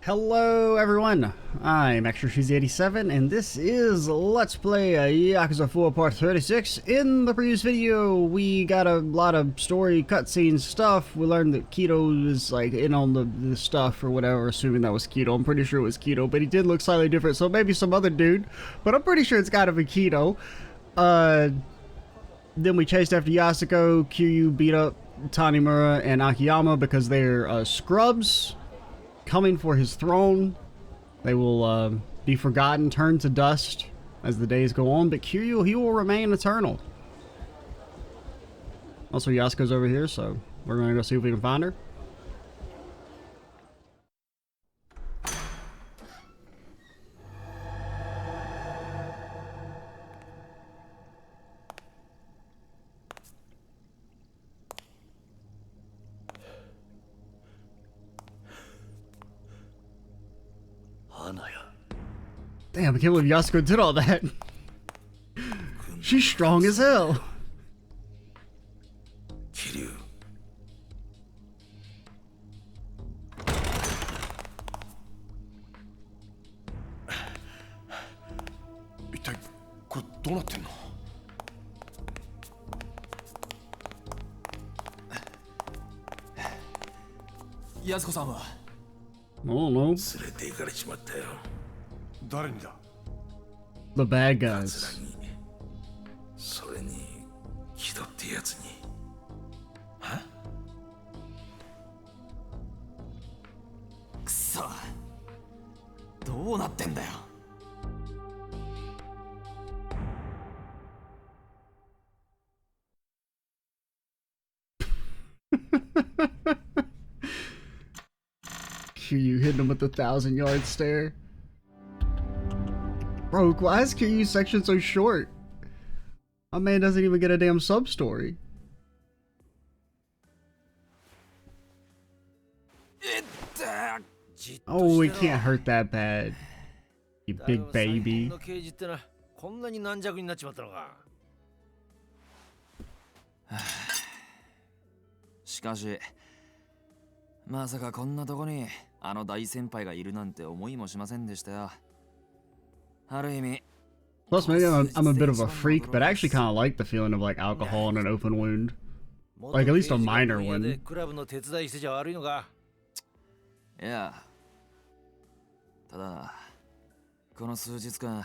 Hello everyone, I'm ExtraCheesy87 and this is Let's Play Yakuza 4 Part 36. In the previous video, we got a lot of story cutscene stuff. We learned that Keto is like in on the stuff or whatever, assuming that was Keto. I'm pretty sure it was Keto, but he did look slightly different, so maybe some other dude. But I'm pretty sure it's gotta be Keto. Then we chased after Yasuko. Kiryu beat up Tanimura and Akiyama because they're scrubs coming for his throne. They will be forgotten, turned to dust as the days go on, but Kiryu, he will remain eternal. Also, Yasuko's over here, so we're gonna go see if we can find her. Damn, I can't believe Yasuko did all that. She's strong as hell. Kiryu. Yasuko-san wa? I don't know. The bad guys. Huh? Kuso. どうなってんだよ。Kiryu hitting him with the 1,000-yard stare. Bro, why is Kiryu's section so short? My man doesn't even get a damn sub-story. Oh, we can't hurt that bad. You big baby. こんなに軟弱になっちまったのか。しかし、まさかこんなとこにあの大先輩がいるなんて思いもしませんでしたよ。ある意味。 Plus, maybe I'm a bit of a freak, but I actually kind of like the feeling of like alcohol in an open wound. Like at least a minor one. クラブの手伝いしてちゃ悪いのか。いや。ただ、この数日間、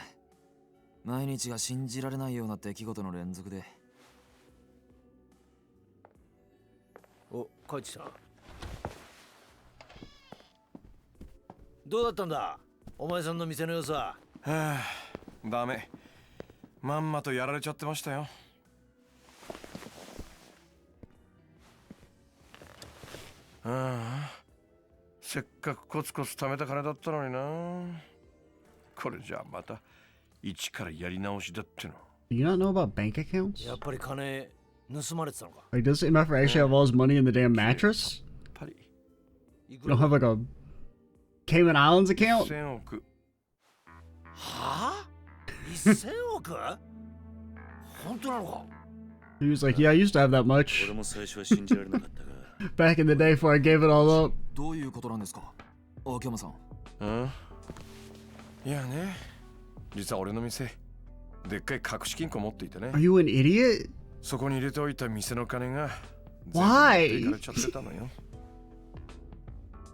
毎日が信じられないような出来事の連続で。お、帰ってきた。どうだったんだ、お前さんの店の様子は。はあ、ダメ。まんまとやられちゃってましたよ。ああ、せっかくコツコツ貯めた金だったのにな。これじゃあまた一からやり直しだっての。Do you not know about bank accounts? やっぱり金盗まれてたのか。 Like, does MF actually have all his money in the damn mattress? You don't have like a Cayman Islands account? 1000億。はあ ?1000 億 本当なのか He was like, yeah, I used to have that much. 俺も最初は信じられなかったが。Back in the day before I gave it all up. どういうことなんですか、秋山さん。うん。いやね、実は俺の店、でっかい隠し金庫持っていてね。 Are you an idiot? そこに入れておいた店の金が Why? 全部持っていかれちゃってたのよ。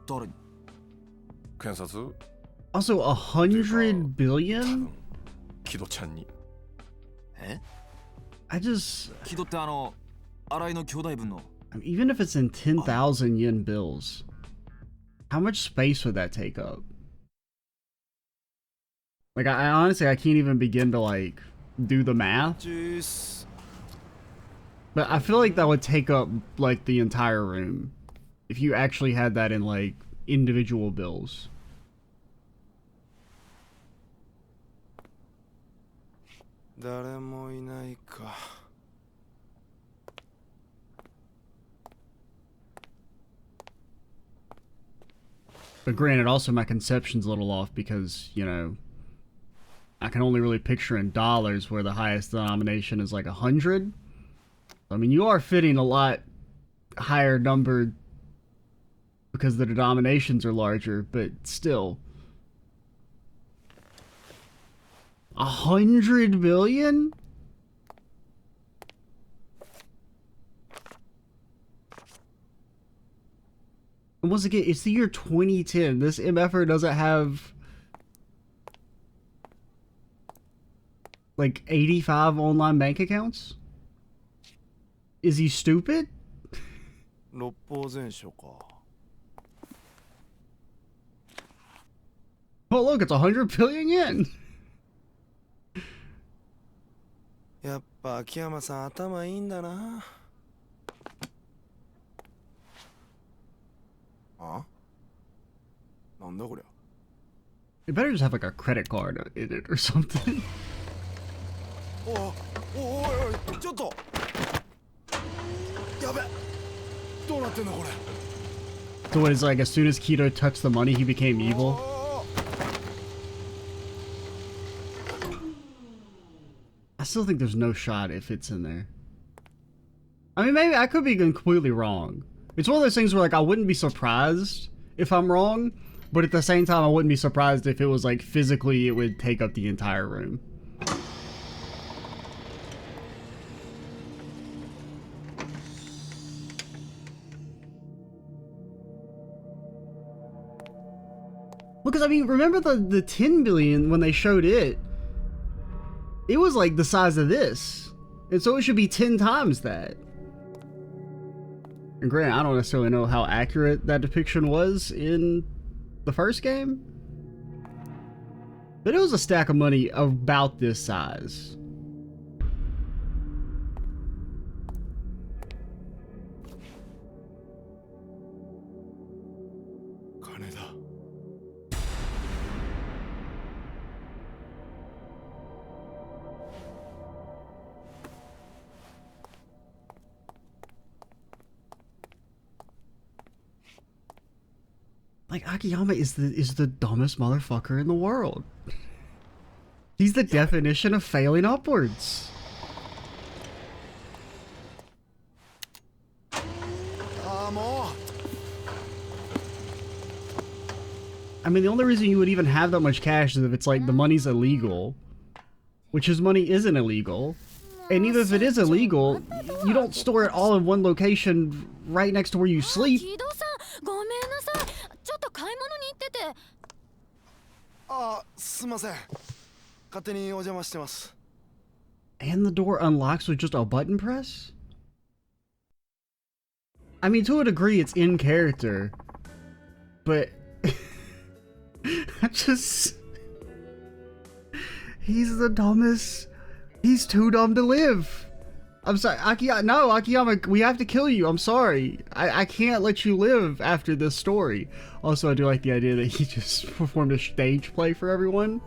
誰に？検察 Also, 100 billion? 木戸ちゃんに。え？ I just... 木戸って新井の兄弟分の。Even if it's in 10,000 yen bills, how much space would that take up? Like, I honestly, I can't even begin to, like, do the math. But I feel like that would take up, like, the entire room. If you actually had that in, like, individual bills. But granted, also my conception's a little off because, you know, I can only really picture in dollars where the highest denomination is like 100. I mean, you are fitting a lot higher numbered because the denominations are larger, but still. 100 billion? And once again, it's the year 2010. This MFer doesn't have like 85 online bank accounts? Is he stupid? 六法全書か。 Oh look, it's 100 billion yen. やっぱ秋山さん頭いいんだな。あ？なんだこりゃ。 It better just have like a credit card in it or something. おおおいおいちょっと。やべ。どうなってんだこれ。 So what is like as soon as Kito touched the money, he became evil? I still think there's no shot if it's in there. I mean, maybe I could be completely wrong. It's one of those things where like I wouldn't be surprised if I'm wrong, but at the same time I wouldn't be surprised if it was like physically it would take up the entire room. Because I mean, remember the 10 billion when they showed it? It was like the size of this. And so it should be 10 times that. And granted, I don't necessarily know how accurate that depiction was in the first game. But it was a stack of money about this size. Like, Akiyama is the dumbest motherfucker in the world. He's the definition of failing upwards. I mean, the only reason you would even have that much cash is if it's like the money's illegal. Which his money isn't illegal. And even if it is illegal, you don't store it all in one location right next to where you sleep. And the door unlocks with just a button press? I mean, to a degree, it's in character. But... I just... He's the dumbest... He's too dumb to live. I'm sorry, Akiyama. No, Akiyama, we have to kill you. I'm sorry. I can't let you live after this story. Also, I do like the idea that he just performed a stage play for everyone.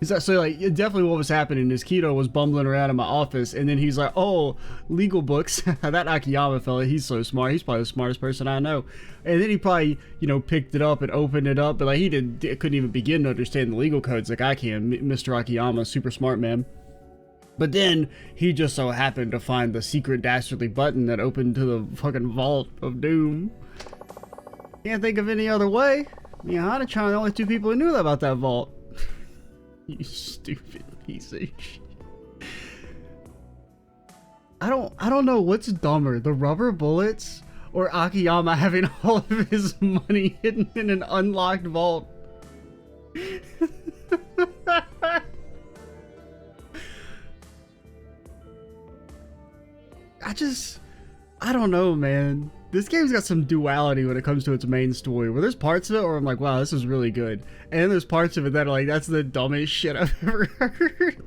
So, like, definitely what was happening is Kito was bumbling around in my office, and then he's like, oh, legal books. That Akiyama fella, he's so smart. He's probably the smartest person I know. And then he probably, you know, picked it up and opened it up, but, like, he couldn't even begin to understand the legal codes like I can. Mr. Akiyama, super smart man. But then, he just so happened to find the secret dastardly button that opened to the fucking vault of doom. Can't think of any other way. Me and Hana-chan are the only two people who knew about that vault. You stupid piece of shit. I don't know what's dumber, the rubber bullets or Akiyama having all of his money hidden in an unlocked vault. I don't know, man. This game's got some duality when it comes to its main story, where there's parts of it where I'm like, wow, this is really good. And then there's parts of it that are like, that's the dumbest shit I've ever heard.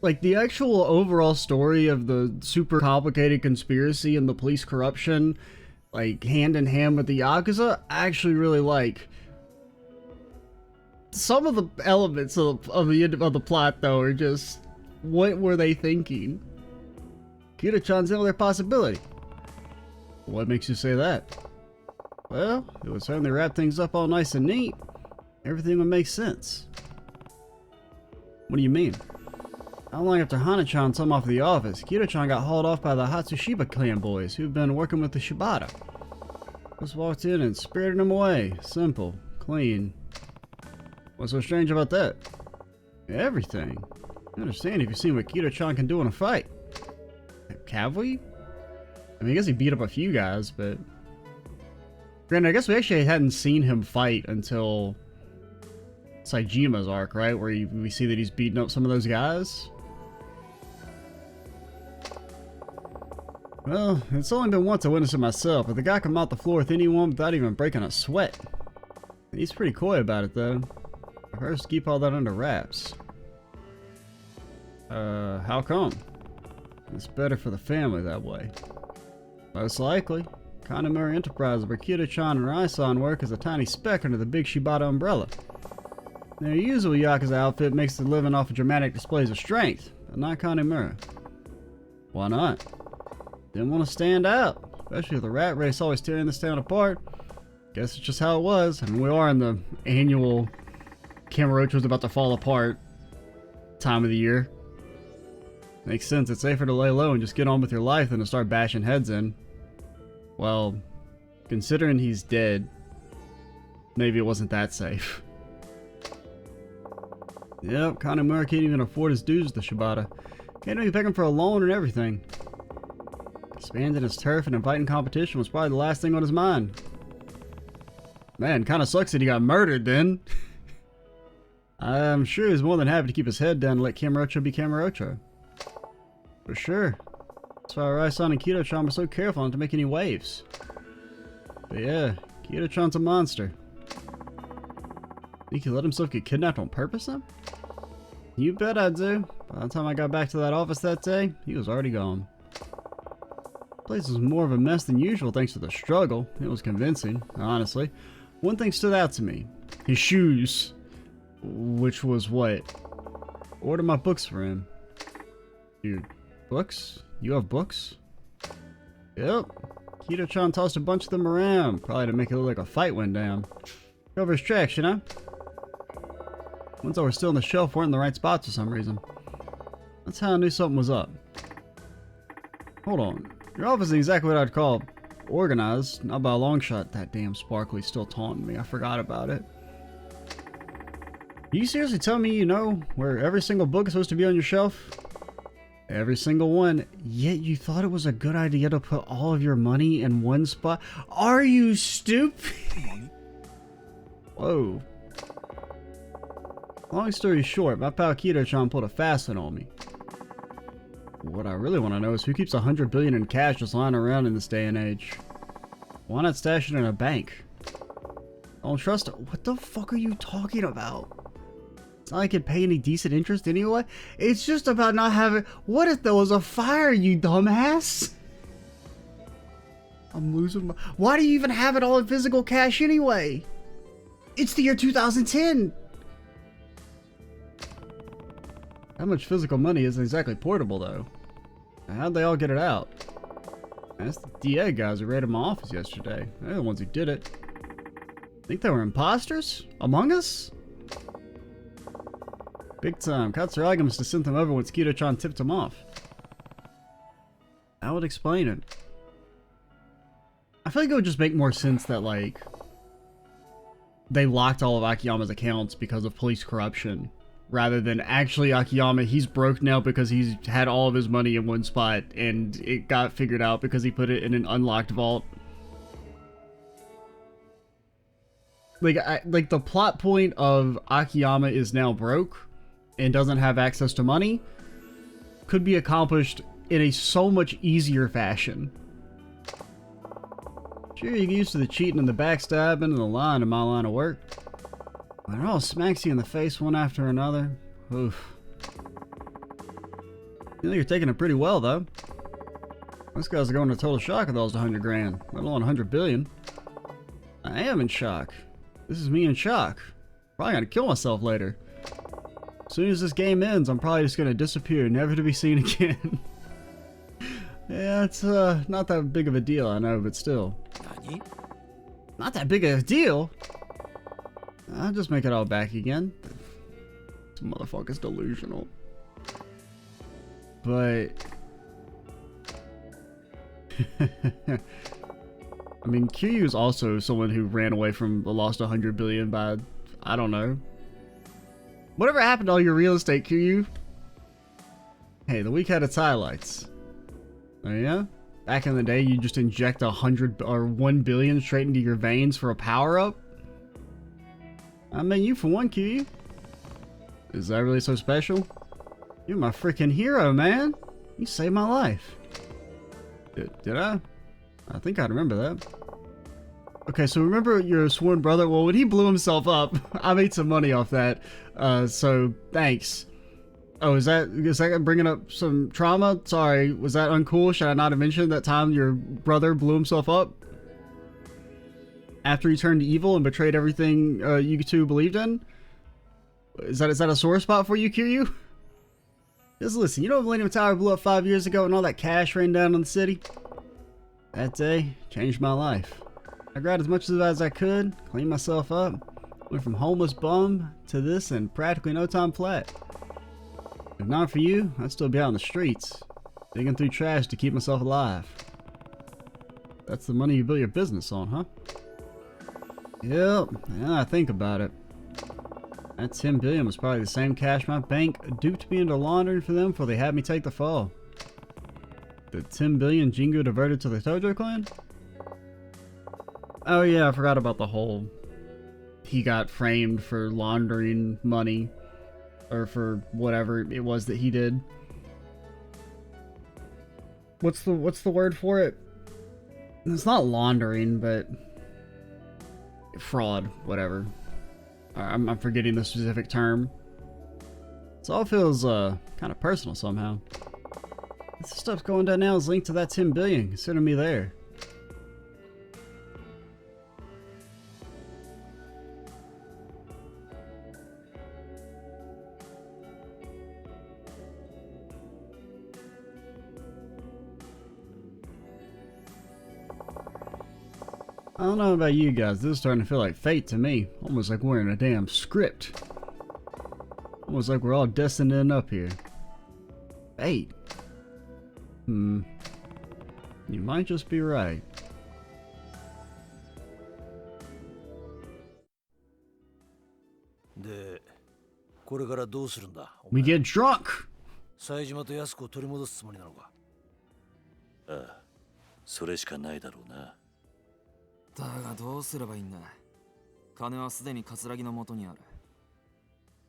Like, the actual overall story of the super complicated conspiracy and the police corruption, like, hand in hand with the Yakuza, I actually really like. Some of the elements of the plot, though, are just... What were they thinking? Kira-chan's the only possibility. What makes you say that? Well, it would certainly wrap things up all nice and neat. Everything would make sense. What do you mean? Not long after Hana-chan told him off of the office, Kiro-chan got hauled off by the Hatsushiba clan boys who've been working with the Shibata. Just walked in and spirited him away. Simple. Clean. What's so strange about that? Everything. I understand if you've seen what Kiro-chan can do in a fight. Have we? I mean, I guess he beat up a few guys, but... Granted, I guess we actually hadn't seen him fight until Saijima's arc, right? Where we see that he's beating up some of those guys. Well, it's only been once I witnessed it myself, but the guy can mop the floor with anyone without even breaking a sweat. He's pretty coy about it, though. Prefers to keep all that under wraps. How come? It's better for the family that way. Most likely. Kanemaru Enterprises, where Kiro-chan and Rai-san work, is a tiny speck under the big Shibata umbrella. Their usual Yakuza outfit makes the living off of dramatic displays of strength, but not Kanemaru. Why not? Didn't want to stand out, especially with the rat race always tearing this town apart. Guess it's just how it was. I mean, we are in the annual Kamurocho's about to fall apart time of the year. Makes sense. It's safer to lay low and just get on with your life than to start bashing heads in. Well, considering he's dead, maybe it wasn't that safe. Yep, Kanemaru can't even afford his dues to Shibata. Can't even pick him for a loan and everything. Expanding his turf and inviting competition was probably the last thing on his mind. Man, kinda sucks that he got murdered then. I'm sure he's more than happy to keep his head down and let Kamurocho be Kamurocho. For sure. That's why Rai-san and Kiro-chan were so careful not to make any waves. But yeah, Kiro-chan's a monster. Think he let himself get kidnapped on purpose then? You bet I do. By the time I got back to that office that day, he was already gone. The place was more of a mess than usual thanks to the struggle. It was convincing, honestly. One thing stood out to me. His shoes. Which was what? Order my books for him. Dude, books? You have books? Yep. Kiro-chan tossed a bunch of them around, probably to make it look like a fight went down. Cover his tracks, you know? Ones that were still on the shelf weren't in the right spots for some reason. That's how I knew something was up. Hold on. Your office is exactly what I'd call organized, not by a long shot. That damn Sparkly's still taunting me. I forgot about it. You seriously tell me you know where every single book is supposed to be on your shelf? Every single one, yet you thought it was a good idea to put all of your money in one spot? Are you stupid? Whoa. Long story short, my pal Kiro-chan pulled a fast one on me. What I really want to know is who keeps 100 billion in cash just lying around in this day and age? Why not stash it in a bank? Don't trust it. What the fuck are you talking about? It's not like I could pay any decent interest anyway. It's just about not having... What if there was a fire, you dumbass? I'm losing my... Why do you even have it all in physical cash anyway? It's the year 2010. How much physical money isn't exactly portable, though? How'd they all get it out? That's the DA guys who raided my office yesterday. They're the ones who did it. Think they were imposters? Among Us? Big time. Katsuragi must have sent them over once Kiro-chan tipped them off. I would explain it. I feel like it would just make more sense that, like, they locked all of Akiyama's accounts because of police corruption. Rather than actually Akiyama, he's broke now because he's had all of his money in one spot and it got figured out because he put it in an unlocked vault. Like the plot point of Akiyama is now broke and doesn't have access to money could be accomplished in a so much easier fashion. Sure, you get used to the cheating and the backstabbing and the lying in my line of work. When it all smacks you in the face one after another, oof. You know you're taking it pretty well, though. Most guys are going to total shock if that was 100 grand, let alone 100 billion. I am in shock. This is me in shock. Probably gonna kill myself later. As soon as this game ends, I'm probably just gonna disappear, never to be seen again. Yeah, it's not that big of a deal, I know, but still. Not that big of a deal? I'll just make it all back again. This motherfucker's delusional. but I mean, Kiryu is also someone who ran away from the lost 100 billion by, I don't know. Whatever happened to all your real estate, Kiryu? Hey, the week had its highlights. Oh yeah? Back in the day, you just inject 100 or 1 billion straight into your veins for a power-up? I mean, you for one, Kiryu. Is that really so special? You're my freaking hero, man. You saved my life. Did I? I think I remember that. Okay, so remember your sworn brother? Well, when he blew himself up, I made some money off that. So thanks. Oh, is that bringing up some trauma? Sorry, was that uncool? Should I not have mentioned that time your brother blew himself up? After he turned evil and betrayed everything you two believed in? Is that a sore spot for you, Kiryu? Just listen, you know Millennium Tower blew up 5 years ago and all that cash rained down on the city? That day changed my life. I grabbed as much of it as I could, cleaned myself up, went from homeless bum to this in practically no time flat. If not for you, I'd still be out on the streets, digging through trash to keep myself alive. That's the money you build your business on, huh? Yep, now I think about it. That 10 billion was probably the same cash my bank duped me into laundering for them before they had me take the fall. The 10 billion Jingu diverted to the Tojo clan? Oh yeah, I forgot about the whole... He got framed for laundering money. Or for whatever it was that he did. What's the word for it? It's not laundering, but... fraud, whatever. I'm forgetting the specific term. It all feels kind of personal somehow. This stuff's going down now is linked to that 10 billion. Consider me there. I don't know about you guys, this is starting to feel like fate to me. Almost like we're in a damn script. Almost like we're all destined to end up here. Fate? You might just be right. We get drunk! 冴島と安子を取り戻すつもりなのか。ああ、それしかないだろうな。だがどうすればいいんだ。金はすでに葛城の元にある。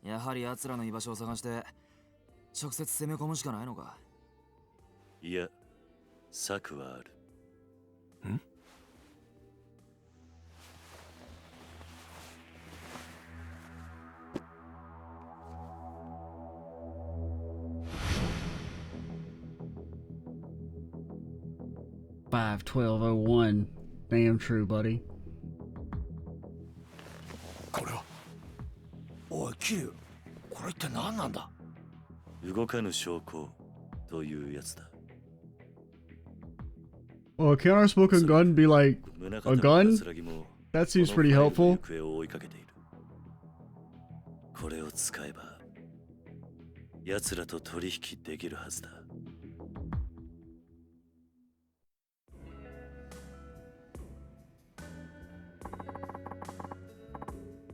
やはり奴らの居場所を探して直接攻め込むしかないのか。いや、策はある。ん5-12-01. Damn true, buddy. これは。おい、キリュウ。これ一体何なんだ。動かぬ証拠というやつだ。Oh, can our smoking gun be like a gun? That seems pretty helpful. これを使えば奴らと取引できるはずだ。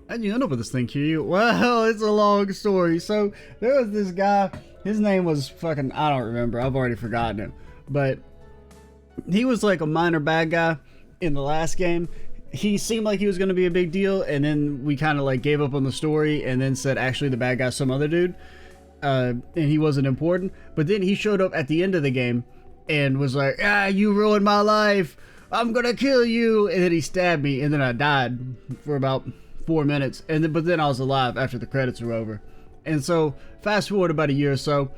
How'd you end up with this thing, Q? Well, it's a long story. So, there was this guy, his name was fucking, I don't remember, I've already forgotten him. But, he was like a minor bad guy in the last game. He seemed like he was going to be a big deal, and then we kind of like gave up on the story, and then said actually the bad guy's some other dude. And he wasn't important. But then he showed up at the end of the game, and was like, ah, you ruined my life, I'm gonna kill you. And then he stabbed me, and then I died for about 4 minutes, and then, but then I was alive after the credits were over. And so fast forward about a year or so,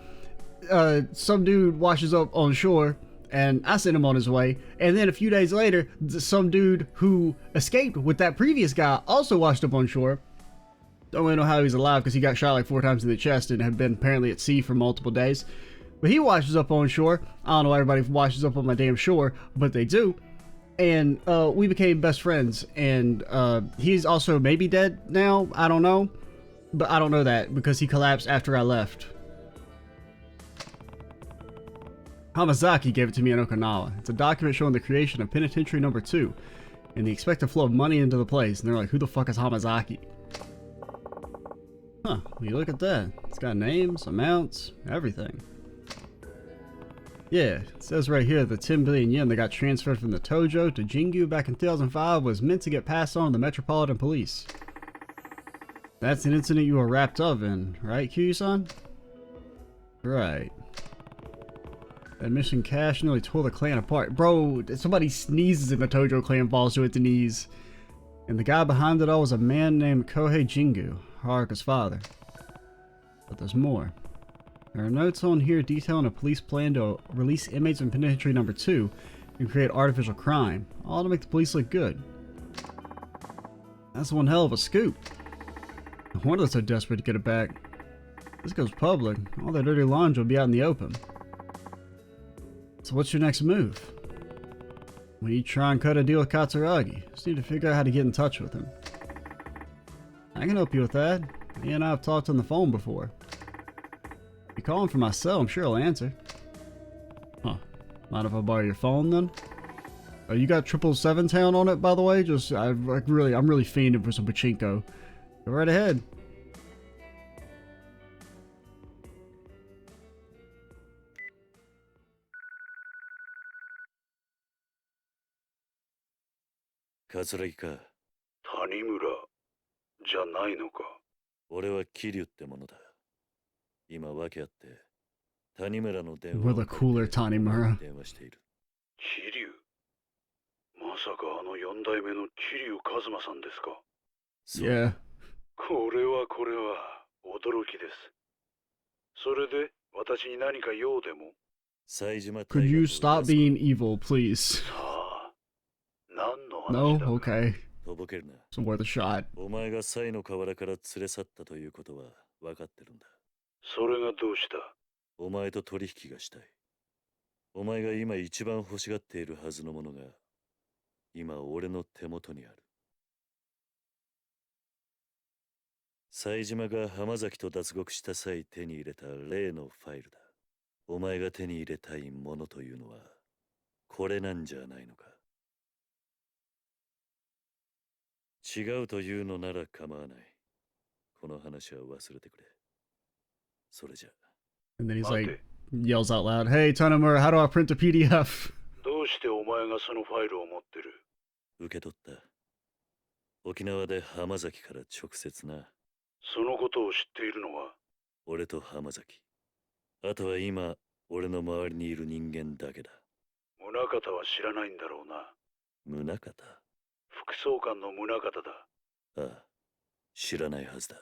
some dude washes up on shore, and I sent him on his way. And then a few days later, some dude who escaped with that previous guy also washed up on shore. Don't really know how he's alive because he got shot like 4 times in the chest and had been apparently at sea for multiple days. But he washes up on shore. I don't know why everybody washes up on my damn shore, but they do. And we became best friends, and he's also maybe dead now, I don't know, but I don't know that because he collapsed after I left. Hamazaki gave it to me in Okinawa. It's a document showing the creation of Penitentiary Number 2 and the expected flow of money into the place. And they're like, who the fuck is Hamazaki? Huh, well, you look at that. It's got names, amounts, everything. Yeah, it says right here the 10 billion yen that got transferred from the Tojo to Jingu back in 2005 was meant to get passed on to the Metropolitan Police. That's an incident you were wrapped up in, right, Kiryu-san? Right. That mission cash nearly tore the clan apart. Bro, somebody sneezes and the Tojo clan falls to its knees. And the guy behind it all was a man named Kohei Jingu, Haruka's father. But there's more. There are notes on here detailing a police plan to release inmates in Penitentiary Number 2 and create artificial crime, all to make the police look good. That's one hell of a scoop. No wonder they're so desperate to get it back. If this goes public, all their dirty laundry will be out in the open. So what's your next move? We need to try and cut a deal with Katsuragi. Just need to figure out how to get in touch with him. I can help you with that. He and I have talked on the phone before. If you call him from my cell, I'm sure he'll answer. Huh. Mind if I borrow your phone then? Oh, you got 777 town on it, by the way? Just, I'm really fiending for some pachinko. Go right ahead. Katsuragiか。谷村じゃないのか。俺は桐生ってものだ。今訳あって、谷村の電 We're 話 the cooler Tanimura. 電話している。桐生まさかあの4代目の桐生一馬さんですか。そう Yeah. これは驚きです。それで私に何か用でも。冴島 Could 大 you 河と stop 安子 being evil, please? さあ、何の No? 話だか。 Okay. とぼけるな。 It's worth a shot. お前がサイの河原から連れ去ったということは分かってるんだ。それがどうした。お前と取引がしたい。お前が今一番欲しがっているはずのものが、今俺の手元にある。冴島が浜崎と脱獄した際手に入れた例のファイルだ。お前が手に入れたいものというのは、これなんじゃないのか。違うというのなら構わない。この話は忘れてくれ。それじゃ。And then he's 待 like, て。 yells out loud, Hey, Tanimura, how do I print a PDF? どうしてお前がそのファイルを持ってる。受け取った。沖縄で浜崎から直接な。そのことを知っているのは。俺と浜崎。あとは今、俺の周りにいる人間だけだ。宗方は知らないんだろうな。宗方。副総監の宗方だ。ああ、知らないはずだ。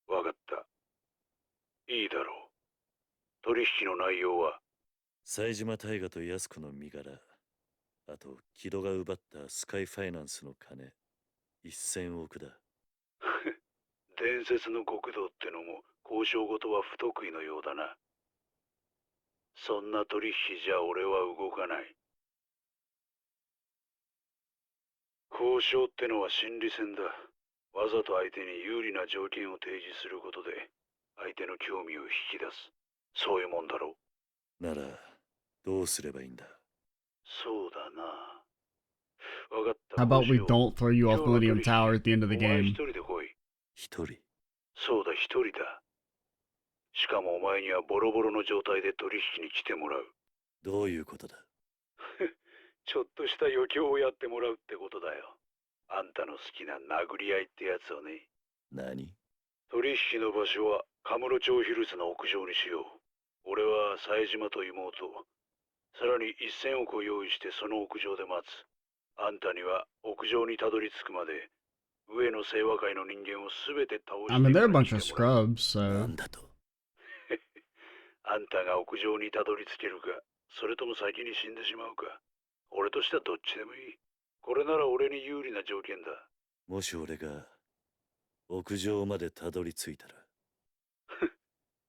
わかった。いいだろう。取引の内容は。冴島大河と安子の身柄。あと、木戸が奪ったスカイファイナンスの金。1000億だ。伝説の極道ってのも交渉事は不得意のようだな。そんな取引じゃ俺は動かない。交渉ってのは心理戦だ。わざと相手に有利な条件を提示することで相手の興味を引き出す。そういうもんだろう。なら、どうすればいいんだ。そうだな。わかった。 How about we こうしよう。 don't throw you off Millennium Tower at the end of the お前 game? 一人で来い。一人。そうだ、一人だ。しかもお前にはボロボロの状態で取引に来てもらう。どういうことだ。ちょっとした余興をやってもらうってことだよ。あんたの好きな殴り合いってやつをね。何。取引の場所はカムロ町ヒルズの屋上にしよう。俺は冴島と妹、さらに1000億を用意してその屋上で待つ。あんたには屋上にたどり着くまで上の清和会の人間をすべて倒して I mean, they're a から bunch 来 of てもらう。 scrubs, な so... んだと。あんたが屋上にたどり着けるか、それとも先に死んでしまうか。俺としてはどっちでもいい。これなら俺に有利な条件だ。もし俺が屋上までたどり着いたら。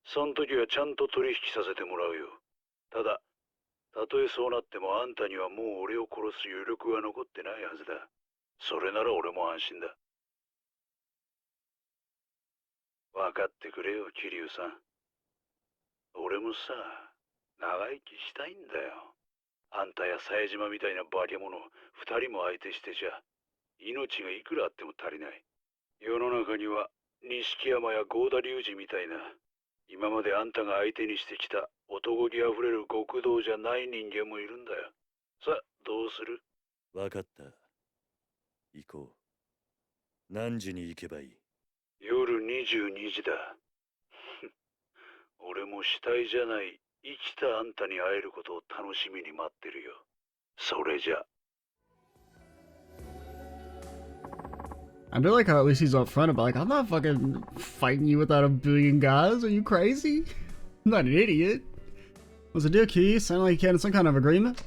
そん時はちゃんと取引させてもらうよ。ただ、たとえそうなってもあんたにはもう俺を殺す余力は残ってないはずだ。それなら俺も安心だ。分かってくれよ、桐生さん。俺もさ、長生きしたいんだよ。あんたや冴島みたいな化け物2人も相手してじゃ命がいくらあっても足りない。世の中には錦山や郷田隆二みたいな今まであんたが相手にしてきた男気あふれる極道じゃない人間もいるんだよ。さあどうする？わかった。行こう。何時に行けばいい？夜22時だ。俺も死体じゃない生きたあんたに会えることを楽しみに待ってるよ。それじゃ。I do like how at least he's up front about like, I'm not fucking fighting you without a billion guys. Are you crazy? I'm not an idiot. What's the deal, Key? Sounded like you had some kind of agreement?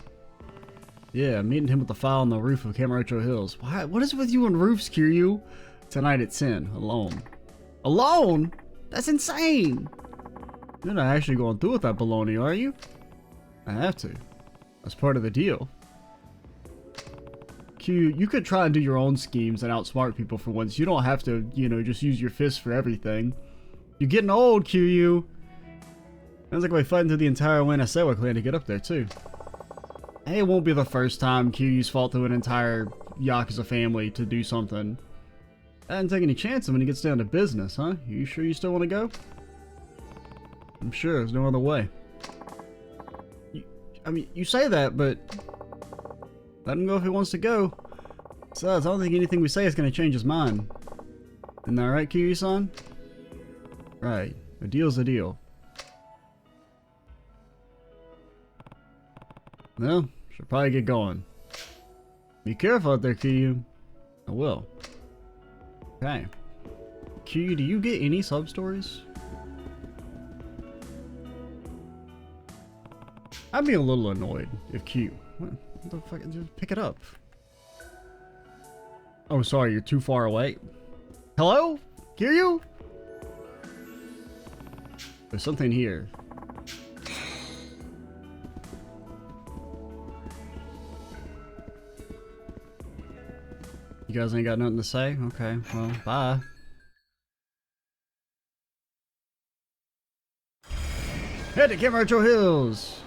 Yeah, meeting him with the file on the roof of Camarocho Hills. Why? What is it with you and roofs, Kiryu? Tonight at 10, alone. Alone? That's insane! You're not actually going through with that baloney, are you? I have to. That's part of the deal. Q, you could try and do your own schemes and outsmart people for once. You don't have to, you know, just use your fists for everything. You're getting old, QU. Sounds like we're fighting through the entire Wanasewa clan to get up there, too. Hey, it won't be the first time QU's fought through an entire Yakuza family to do something. I didn't take any chances when he gets down to business, huh? You sure you still want to go? I'm sure there's no other way. I mean, you say that, but let him go if he wants to go. Besides, I don't think anything we say is going to change his mind. Isn't that right, Kiryu-san? Right. A deal's a deal. Well, should probably get going. Be careful out there, Kiryu. I will. Okay. Kiryu, do you get any sub-stories? I'd be a little annoyed if Q. What the fuck? Just pick it up. Oh, sorry, you're too far away. Hello? Kiryu? There's something here. You guys ain't got nothing to say? Okay, well, bye. Head to Camarocho Hills!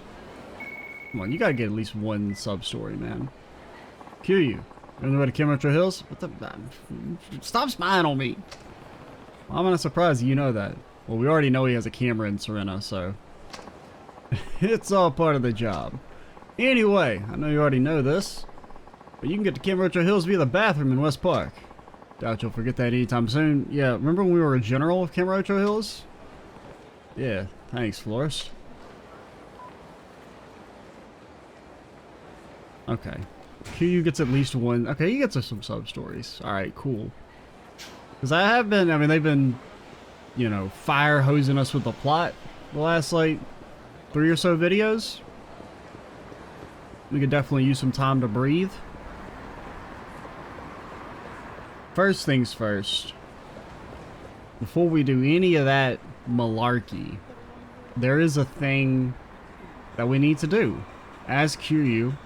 Come on, you gotta get at least one sub-story, man. Kiryu, you wanna go to Camarocho Hills? What the... Stop spying on me! Well, I'm not surprised you know that. Well, we already know he has a camera in Serena, so... it's all part of the job. Anyway, I know you already know this, but you can get to Camarocho Hills via the bathroom in West Park. Doubt you'll forget that anytime soon. Yeah, remember when we were a general of Camarocho Hills? Yeah, thanks, Florist. Okay. Kiryu gets at least one. Okay, he gets us some sub-stories. Alright, cool. Because I have been, I mean, they've been, you know, fire hosing us with the plot the last, like, 3 or so videos. We could definitely use some time to breathe. First things first. Before we do any of that malarkey, there is a thing that we need to do. As Kiryu,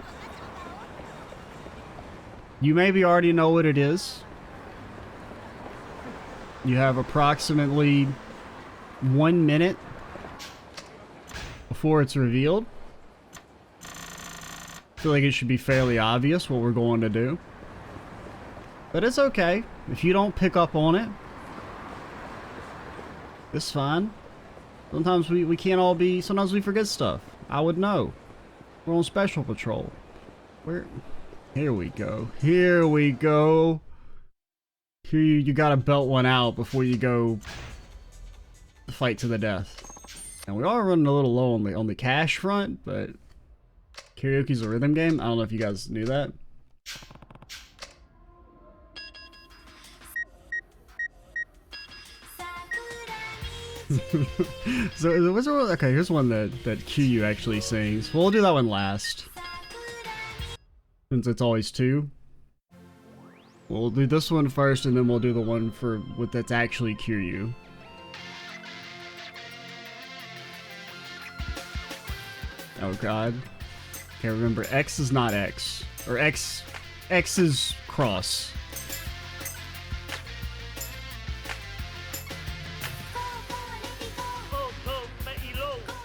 you maybe already know what it is. You have approximately 1 minute before it's revealed. I feel like it should be fairly obvious what we're going to do. But it's okay. If you don't pick up on it, it's fine. Sometimes we can't all be... Sometimes we forget stuff. I would know. We're on special patrol. Here we go. Here we go. Here you gotta belt one out before you go fight to the death. And we are running a little low on the cash front, but karaoke's a rhythm game. I don't know if you guys knew that. So what's the one? Okay, here's one that QU actually sings. We'll do that one last, since it's always 2. We'll do this one first, and then we'll do the one that's actually QU. Oh god, can't remember. X is not X, or X is cross.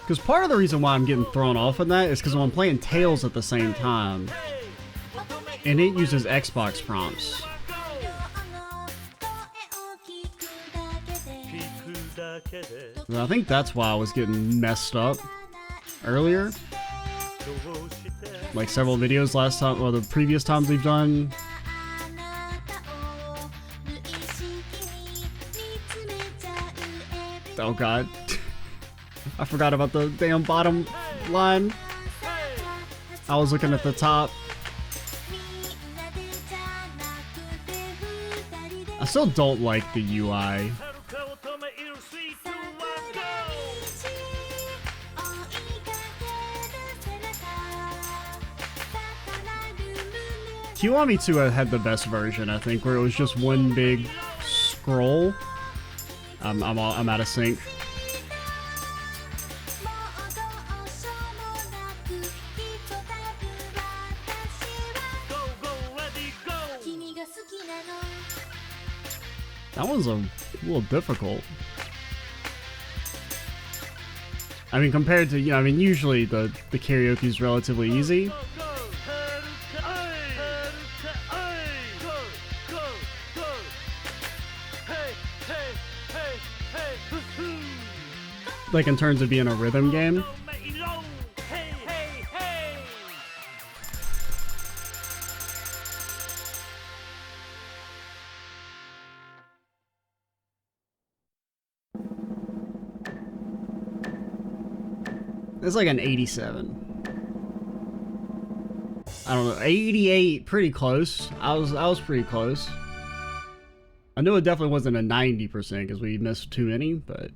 Because part of the reason why I'm getting thrown off in that is because I'm playing Tails at the same time. And it uses Xbox prompts. And I think that's why I was getting messed up earlier. Like several videos last time, or the previous times we've done. Oh god. I forgot about the damn bottom line. I was looking at the top. I still don't like the UI. Kiwami 2 had the best version, I think, where it was just one big scroll. I'm out of sync. That one's a little difficult. I mean, compared to, I mean, usually the karaoke is relatively easy. Like in terms of being a rhythm game. It's like an 87. I don't know, 88, pretty close. I was pretty close. I knew it definitely wasn't a 90% because we missed too many, but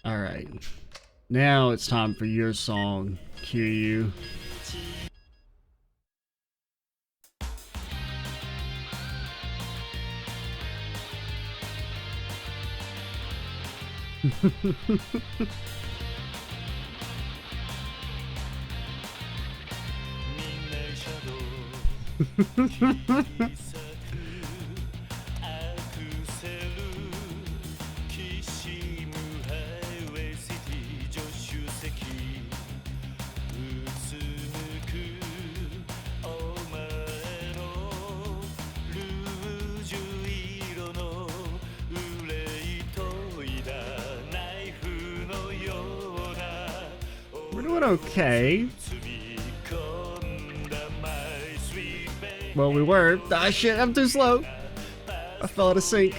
alright. Now it's time for your song, Kiryu. We're doing okay. Well, we were. Ah, shit, I'm too slow. I fell out of sync.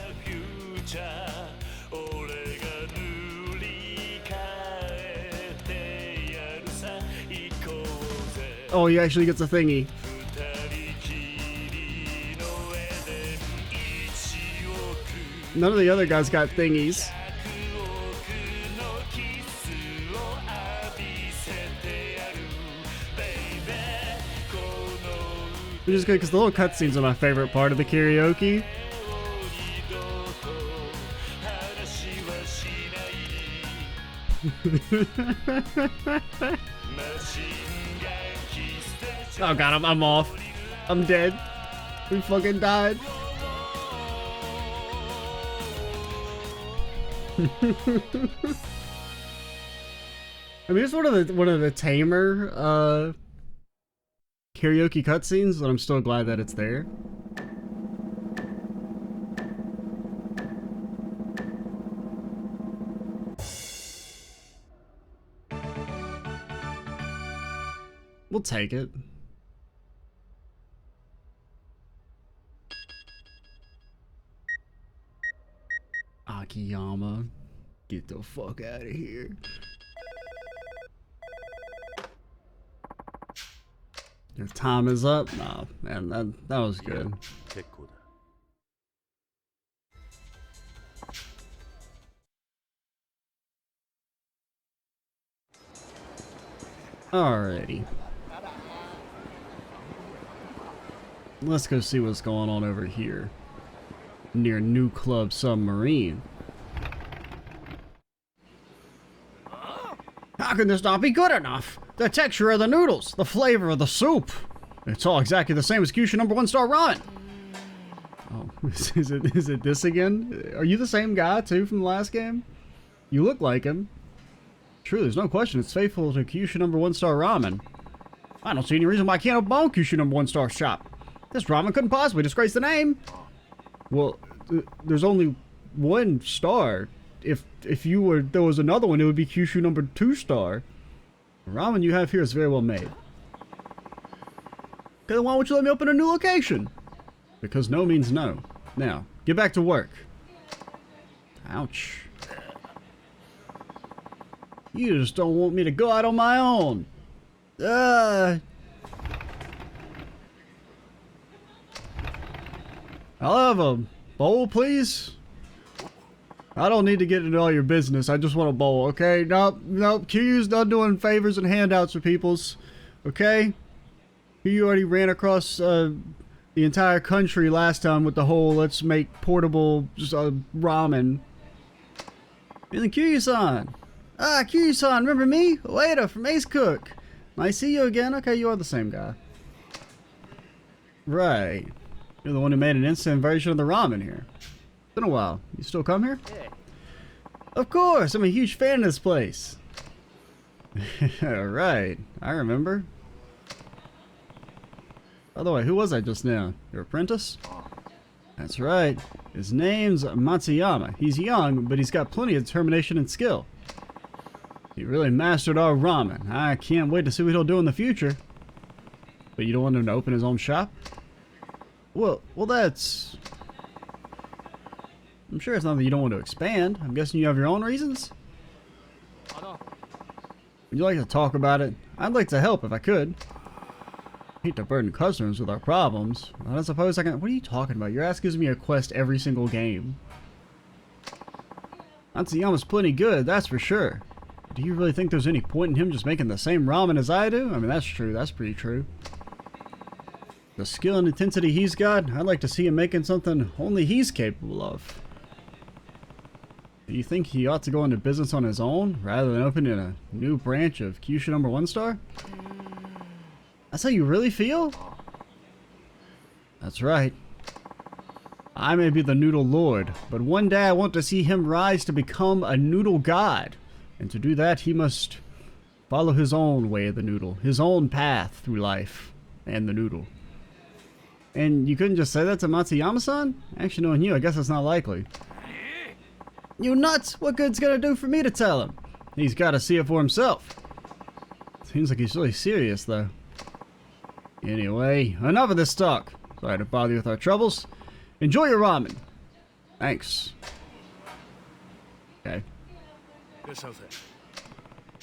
Oh, he actually gets a thingy. None of the other guys got thingies. Which is good because the little cutscenes are my favorite part of the karaoke. Oh god, I'm off. I'm dead. We fucking died. I mean, it's one of the tamer karaoke cutscenes, but I'm still glad that it's there. We'll take it. Akiyama, get the fuck out of here. Your time is up? Nah, man, that was good. Alrighty. Let's go see what's going on over here. Near New Club Submarine. How can this not be good enough? The texture of the noodles, the flavor of the soup. It's all exactly the same as Kyushu #1 star ramen. Oh, is it this again? Are you the same guy too from the last game? You look like him. True, there's no question it's faithful to Kyushu number 1-star ramen. I don't see any reason why I can't own Kyushu number 1-star shop. This ramen couldn't possibly disgrace the name. Well, there's only 1 star. If there was another one, it would be Kyushu number 2-star. The ramen you have here is very well made. Okay, then why won't you let me open a new location? Because no means no. Now, get back to work. Ouch. You just don't want me to go out on my own. I'll have a bowl, please. I don't need to get into all your business. I just want a bowl, okay? Nope. Q's done doing favors and handouts for peoples, okay? You already ran across the entire country last time with the whole let's make portable ramen. And then Kiryu-san. Ah, Kiryu-san, remember me? Waiter from Ace Cook. Nice to see you again. Okay, you are the same guy. Right. You're the one who made an instant version of the ramen here. Been a while. You still come here? Yeah. Of course, I'm a huge fan of this place. Right, I remember. By the way, who was I just now? Your apprentice? That's right. His name's Matsuyama. He's young, but he's got plenty of determination and skill. He really mastered our ramen. I can't wait to see what he'll do in the future. But you don't want him to open his own shop? Well, that's... I'm sure it's not that you don't want to expand. I'm guessing you have your own reasons? Would you like to talk about it? I'd like to help if I could. I hate to burden customers with our problems. I don't suppose I can... What are you talking about? Your ass gives me a quest every single game. Matsuyama's plenty good, that's for sure. Do you really think there's any point in him just making the same ramen as I do? I mean, that's true. That's pretty true. The skill and intensity he's got, I'd like to see him making something only he's capable of. Do you think he ought to go into business on his own, rather than opening a new branch of Kyushu number 1-star? That's how you really feel? That's right. I may be the noodle lord, but one day I want to see him rise to become a noodle god. And to do that, he must follow his own way of the noodle, his own path through life and the noodle. And you couldn't just say that to Matsuyama-san? Actually, knowing you, I guess that's not likely. You nuts! What good's gonna do for me to tell him? He's gotta see it for himself. Seems like he's really serious, though. Anyway, enough of this talk. Sorry to bother you with our troubles. Enjoy your ramen. Thanks. Okay.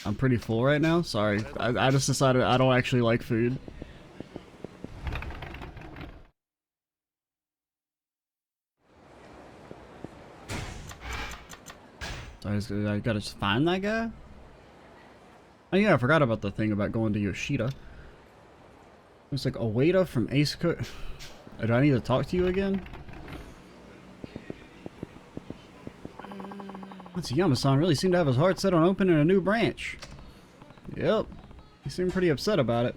I'm pretty full right now. Sorry. I just decided I don't actually like food. So I gotta just find that guy? Oh yeah, I forgot about the thing about going to Yoshida. It's like a waiter from Ace Cook. Do I need to talk to you again? Matsuyama-san really seemed to have his heart set on opening a new branch. Yep. He seemed pretty upset about it.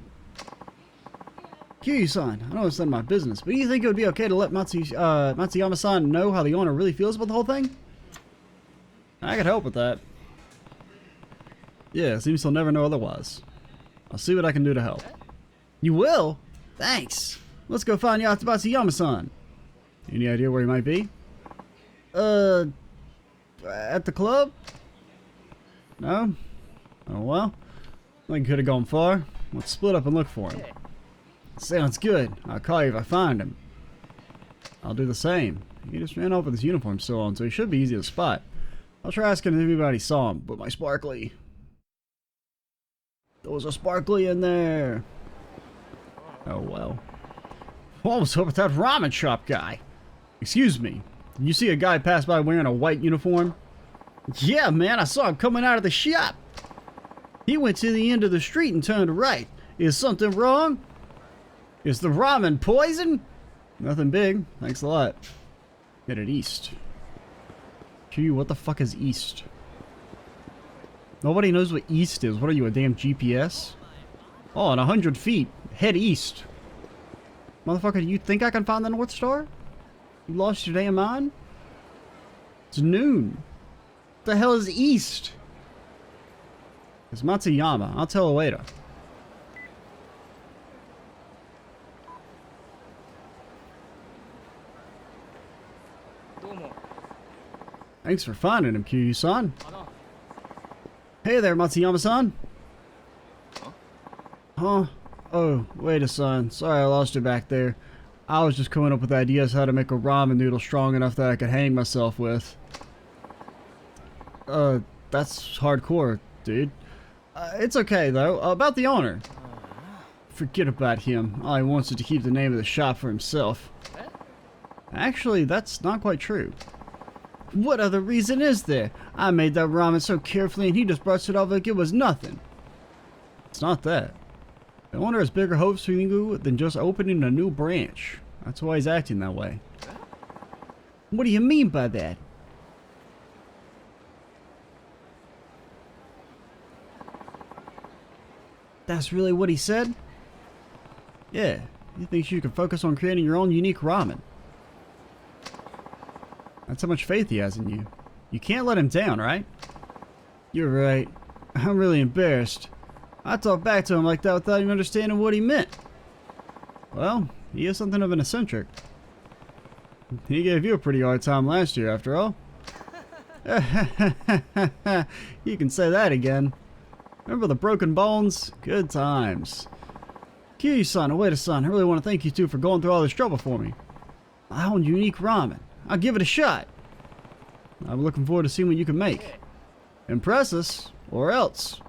Kiryu-san, I know it's none of my business, but do you think it would be okay to let Matsuyama-san know how the owner really feels about the whole thing? I could help with that. Yeah, seems he'll never know otherwise. I'll see what I can do to help. You will? Thanks. Let's go find Matsuyama-san. Any idea where he might be? At the club? No? Oh well. I think he could have gone far. Let's split up and look for him. Sounds good. I'll call you if I find him. I'll do the same. He just ran off with his uniform still on, so he should be easy to spot. I'll try asking if anybody saw him, but my sparkly. There was a sparkly in there. Oh well. What was up with that ramen shop guy? Excuse me. You see a guy pass by wearing a white uniform? Yeah, man, I saw him coming out of the shop. He went to the end of the street and turned right. Is something wrong? Is the ramen poison? Nothing big. Thanks a lot. Headed east. Gee, what the fuck is east? Nobody knows what east is. What are you, a damn GPS? Oh, in 100 feet. Head east. Motherfucker, do you think I can find the North Star? You lost your damn mind? It's noon. The hell is east? It's Matsuyama. I'll tell her later. Thanks for finding him, Kiryu-san. Hey there, Matsuyama-san. Huh? Oh, wait a son. Sorry I lost you back there. I was just coming up with ideas how to make a ramen noodle strong enough that I could hang myself with. That's hardcore, dude. It's okay, though. About the owner. Forget about him. All he wants is to keep the name of the shop for himself. Actually, that's not quite true. What other reason is there? I made that ramen so carefully and he just brushed it off like it was nothing. It's not that. The owner has bigger hopes for you than just opening a new branch. That's why he's acting that way. What do you mean by that? That's really what he said? Yeah, he thinks you can focus on creating your own unique ramen. That's how much faith he has in you. You can't let him down, right? You're right. I'm really embarrassed. I talked back to him like that without even understanding what he meant. Well, he is something of an eccentric. He gave you a pretty hard time last year, after all. You can say that again. Remember the broken bones? Good times. Kiryu-san, wait a son. I really want to thank you two for going through all this trouble for me. I own unique ramen. I'll give it a shot. I'm looking forward to seeing what you can make. Impress us, or else.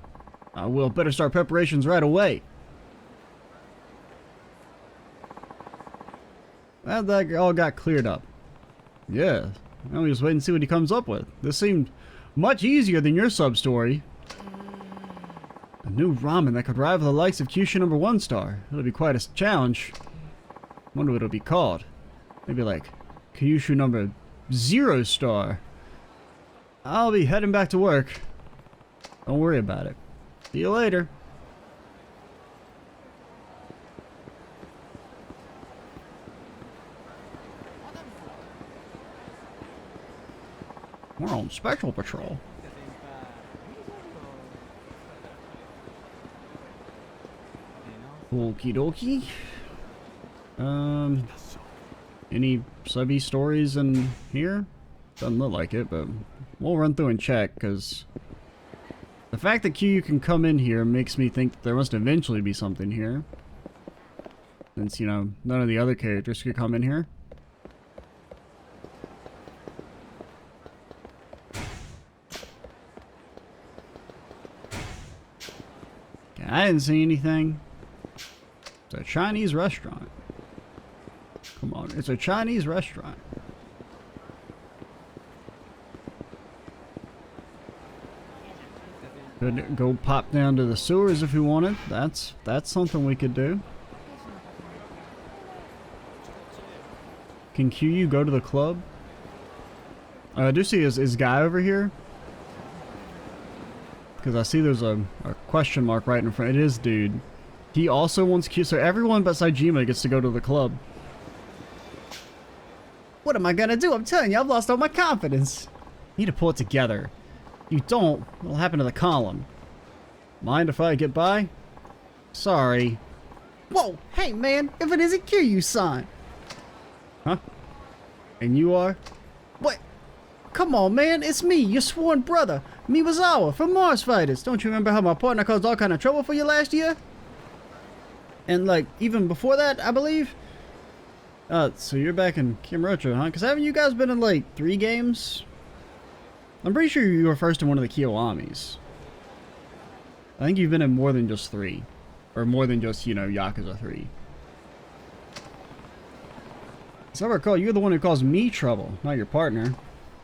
I will better start preparations right away. That all got cleared up. Yeah, now we just wait and see what he comes up with. This seemed much easier than your sub-story. A new ramen that could rival the likes of Kyushu number 1 star. It'll be quite a challenge. Wonder what it'll be called. Maybe like Kyushu number 0 star. I'll be heading back to work. Don't worry about it. See you later. We're on special patrol. Okie dokie. Any subby stories in here? Doesn't look like it, but we'll run through and check, because the fact that Q can come in here makes me think that there must eventually be something here. Since, you know, none of the other characters could come in here. Okay, I didn't see anything. It's a Chinese restaurant. Come on, it's a Chinese restaurant. Could go pop down to the sewers if we wanted. That's something we could do. Can QU go to the club? I do see his guy over here. Because I see there's a question mark right in front. It is dude. He also wants Q, so everyone but Saejima gets to go to the club. What am I gonna do? I'm telling you, I've lost all my confidence. Need to pull it together. You don't, what'll happen to the column? Mind if I get by? Sorry. Whoa, hey man, if it isn't Kiryu-san. Huh? And you are? What? Come on man, it's me, your sworn brother, Miwazawa from Mars Fighters. Don't you remember how my partner caused all kind of trouble for you last year? And like, even before that, I believe? So you're back in Kamurocho, huh? Because haven't you guys been in like 3 games? I'm pretty sure you were first in one of the Kiyoami's. I think you've been in more than just 3. Or more than just, you know, Yakuza 3. As I recall, you're the one who caused me trouble, not your partner.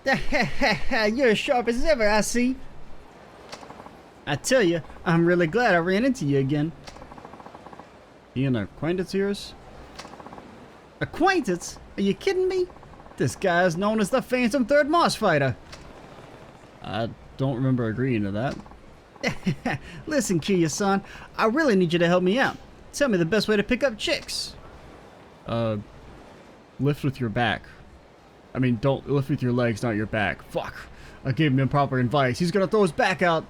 You're as sharp as ever, I see. I tell you, I'm really glad I ran into you again. You an acquaintance of yours? Acquaintance? Are you kidding me? This guy is known as the Phantom Third Moss Fighter. I don't remember agreeing to that. Listen, Kiya-san, I really need you to help me out. Tell me the best way to pick up chicks. Lift with your back. I mean, don't lift with your legs, not your back. Fuck. I gave him improper advice. He's gonna throw his back out.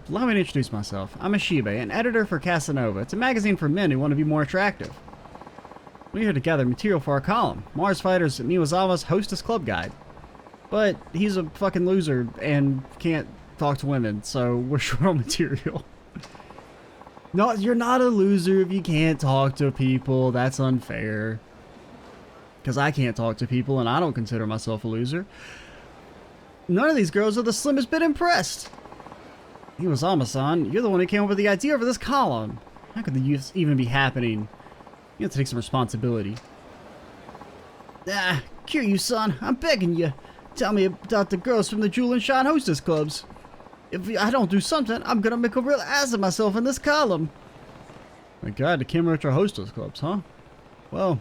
Allow me to introduce myself. I'm Ashibe, an editor for Casanova. It's a magazine for men who want to be more attractive. We're here to gather material for our column, Mars Fighter's Miwazawa's Hostess Club Guide. But he's a fucking loser and can't talk to women, so we're short on material. No, you're not a loser if you can't talk to people. That's unfair. Because I can't talk to people and I don't consider myself a loser. None of these girls are the slimmest bit impressed. Iwazama-san, you're the one who came up with the idea for this column. How could this even be happening? You have to take some responsibility. Ah, Kiryu-san, I'm begging you. Tell me about the girls from the Jewel and Shine Hostess Clubs. If I don't do something, I'm gonna make a real ass of myself in this column. My God, the Kimarucha Hostess Clubs, huh? Well,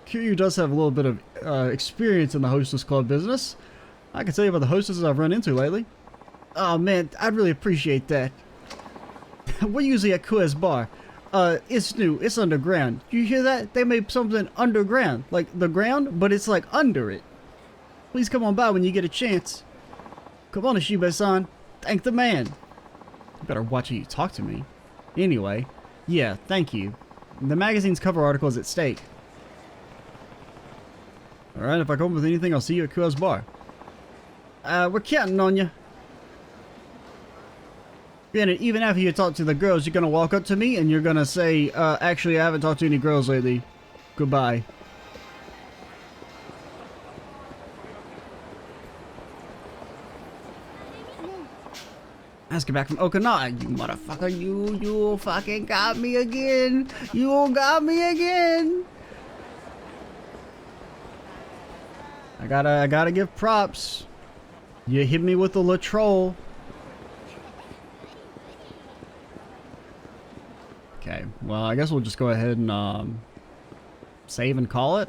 Kiryu does have a little bit of experience in the Hostess Club business. I can tell you about the hostesses I've run into lately. Oh man, I'd really appreciate that. We're usually at Kue's bar. It's new, it's underground. You hear that? They made something underground. Like the ground, but it's like under it. Please come on by when you get a chance. Come on, Ashibe-san. Thank the man. You better watch how you talk to me. Anyway, yeah, thank you. The magazine's cover article is at stake. Alright, if I come up with anything, I'll see you at Kue's bar. We're counting on you. And even after you talk to the girls, you're gonna walk up to me and you're gonna say, actually, I haven't talked to any girls lately. Goodbye. Let's get back from Okinawa. You motherfucker, you fucking got me again. You got me again. I gotta give props. You hit me with the Latrol. Okay, well, I guess we'll just go ahead and save and call it.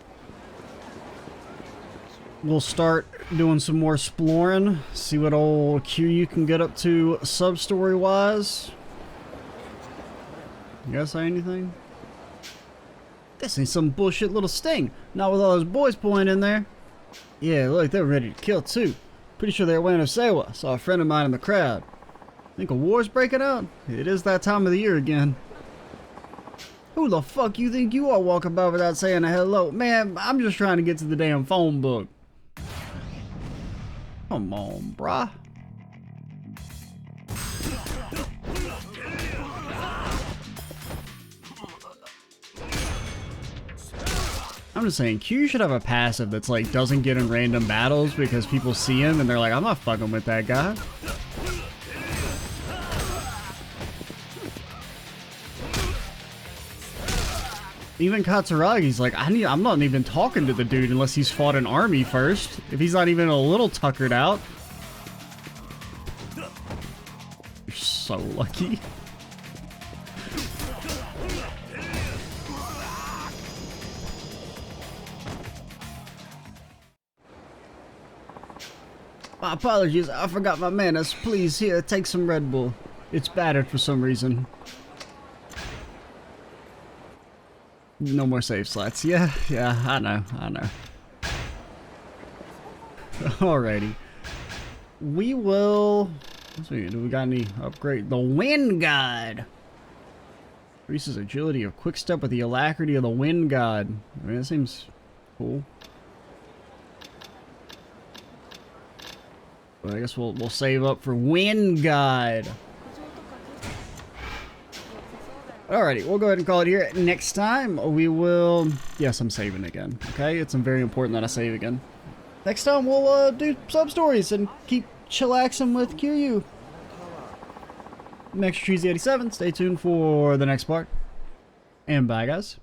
We'll start doing some more exploring, see what old Kiryu can get up to sub-story wise. You guys say anything? This ain't some bullshit little sting. Not with all those boys pulling in there. Yeah, look, they're ready to kill too. Pretty sure they're wearing a Sewa. Saw a friend of mine in the crowd. Think a war's breaking out? It is that time of the year again. Who the fuck you think you are walking by without saying a hello? Man, I'm just trying to get to the damn phone book. Come on, brah. I'm just saying, Q should have a passive that's like, doesn't get in random battles because people see him and they're like, I'm not fucking with that guy. Even Katsuragi's like, I'm not even talking to the dude unless he's fought an army first. If he's not even a little tuckered out. You're so lucky. My apologies, I forgot my manners. Please, here, take some Red Bull. It's battered for some reason. No more save slots. Yeah, I know. Alrighty. We will... Let's see, do we got any upgrade? The Wind God! Increases agility of quick step with the alacrity of the Wind God. I mean, that seems cool. But I guess we'll save up for Wind God. Alrighty, we'll go ahead and call it here. Next time, we will... Yes, I'm saving again, okay? It's very important that I save again. Next time, we'll do sub-stories and keep chillaxing with Kiryu. Next Cheesy 87, stay tuned for the next part. And bye, guys.